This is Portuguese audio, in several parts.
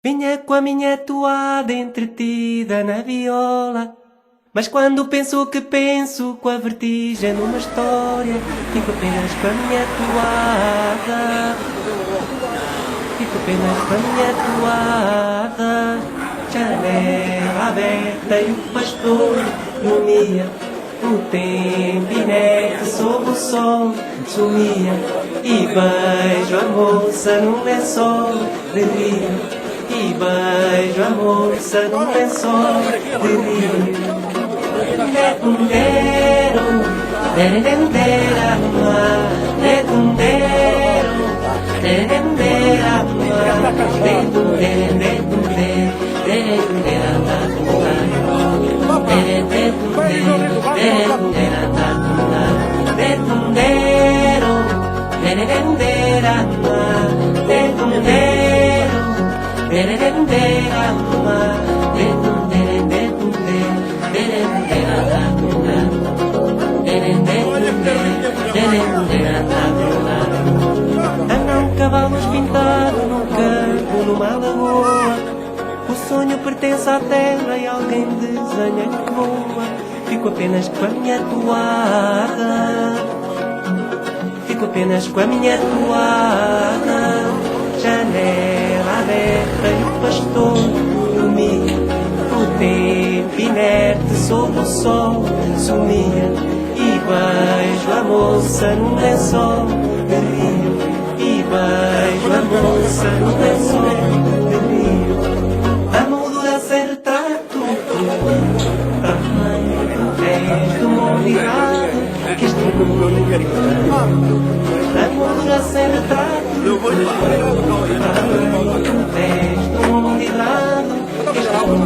Vinha com a minha toada entretida na viola. Mas quando penso o que penso, com a vertigem numa história, fico apenas com a minha toada. Fico apenas com a minha toada. Janela aberta e o pastor dormia. O tempinete sob o sol sumia. E beijo a moça num lençol de rio. E beijo a moça num lençol de rio. Detundero, derendera, detundero, derendera, andam cavalos pintados num campo, numa lagoa. O sonho pertence à terra e alguém desenha que voa. Fico apenas com a minha toada. Fico apenas com a minha toada. Janela aberta e o pastor dormia. O tempo inerte sob o sol sumia. E beijo a moça num lençol de rio. E beijo a moça num lençol de rio. A moldura sem retrato. És do mundo errado que este mundo. A moldura sem retrato. És do mundo errado que este mundo.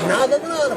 Nada de nada,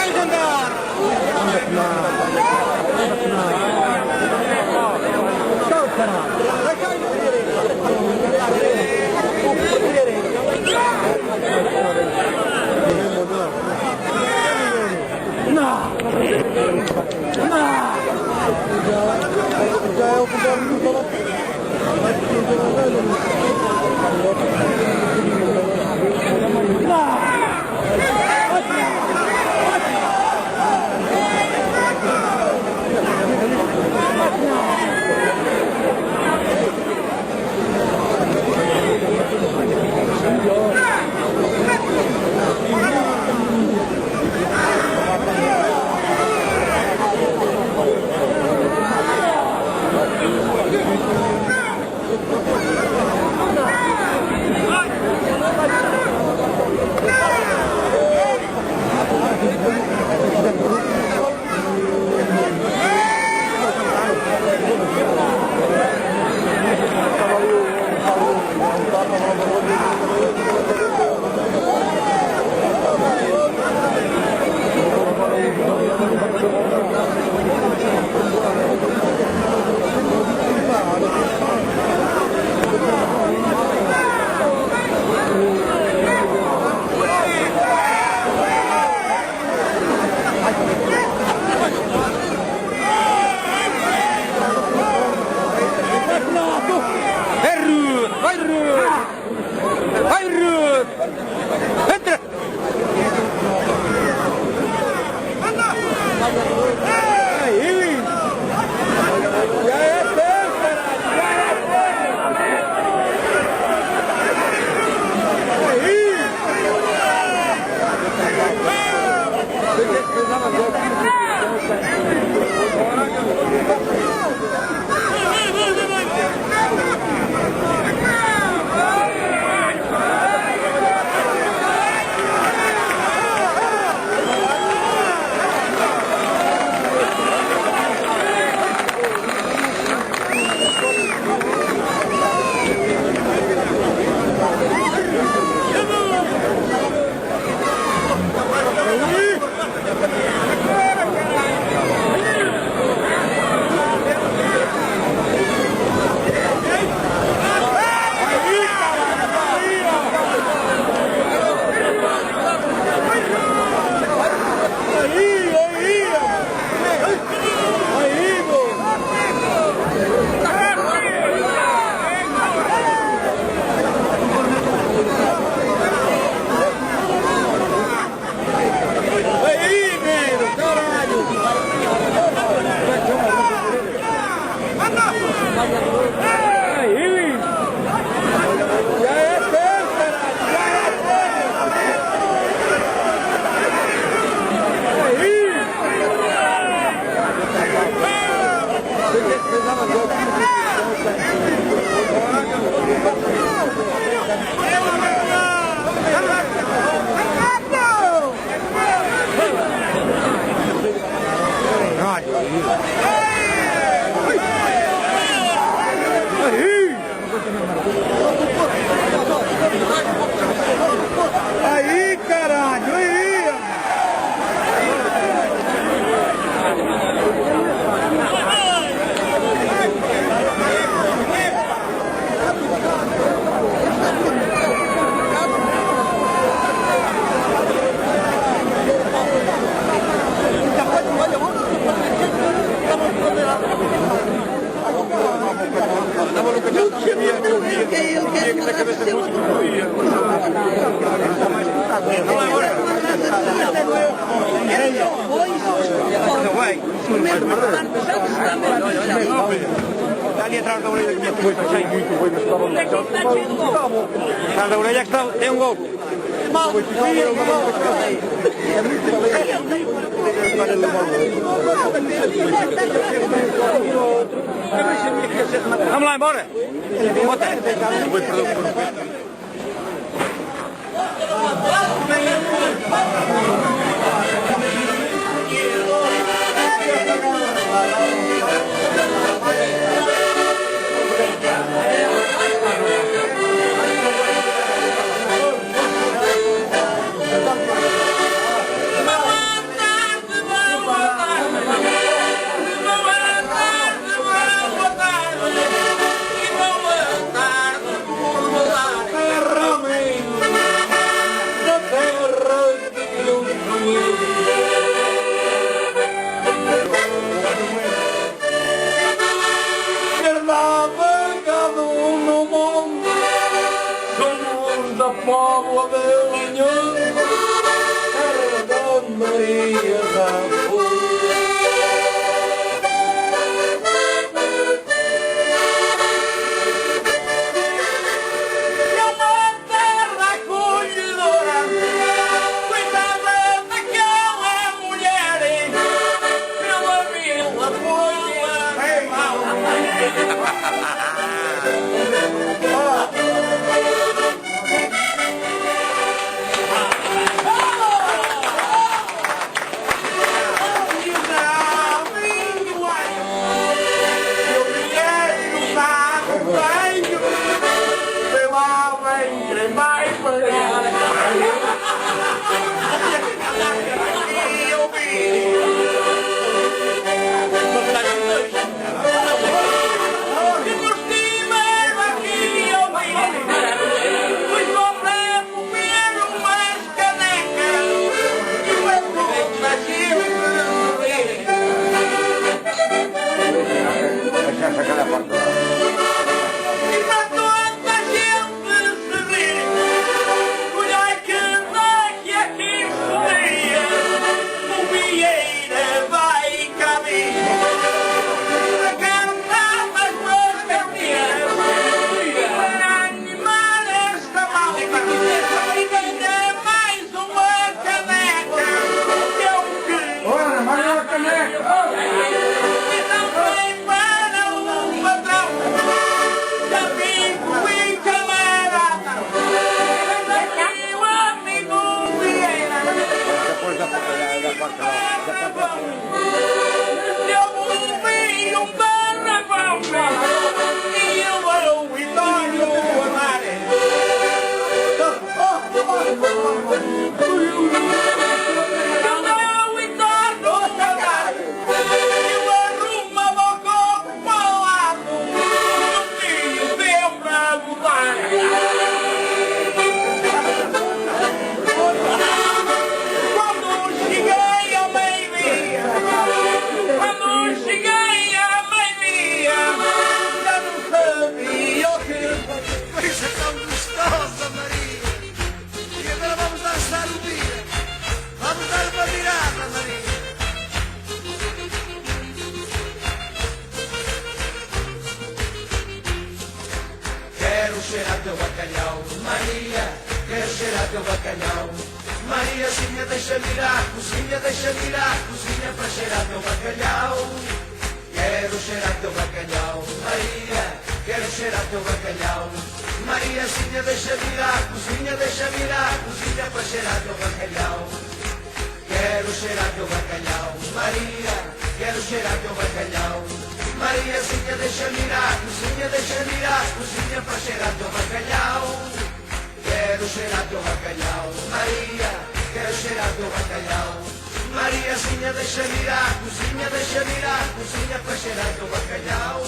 Vai, Jantar! Está ali atrás da orelha que me foi, sai muito bem, mas estava no chão. Atrás da orelha que tem um gol. Mal, vamos lá embora. Póvoa da União, terra da Maria da Folha. É uma terra acolhedora, cuidada daquela mulher, pela vila Folha. cheirar teu bacalhau, Maria, quero cheirar teu bacalhau. Mariazinha, deixa-me ir à cozinha, deixa-me ir à cozinha para cheirar teu bacalhau. Quero cheirar teu bacalhau, Maria, quero cheirar teu bacalhau. Mariazinha, deixa-me ir à cozinha, deixa-me ir à cozinha para cheirar teu bacalhau. Quero cheirar teu bacalhau, Maria, quero cheirar teu bacalhau. Mariazinha, deixa-me ir à cozinha, deixa-me ir à cozinha para cheirar teu bacalhau. Quero cheirar teu bacalhau, Maria, quero cheirar teu bacalhau. Mariazinha, deixa-me ir à cozinha, deixa-me ir à cozinha para cheirar teu bacalhau.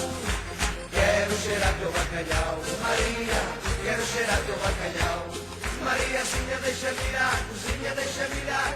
Quero cheirar teu bacalhau, Maria, quero cheirar teu bacalhau. Mariazinha, deixa-me ir à cozinha, deixa-me ir à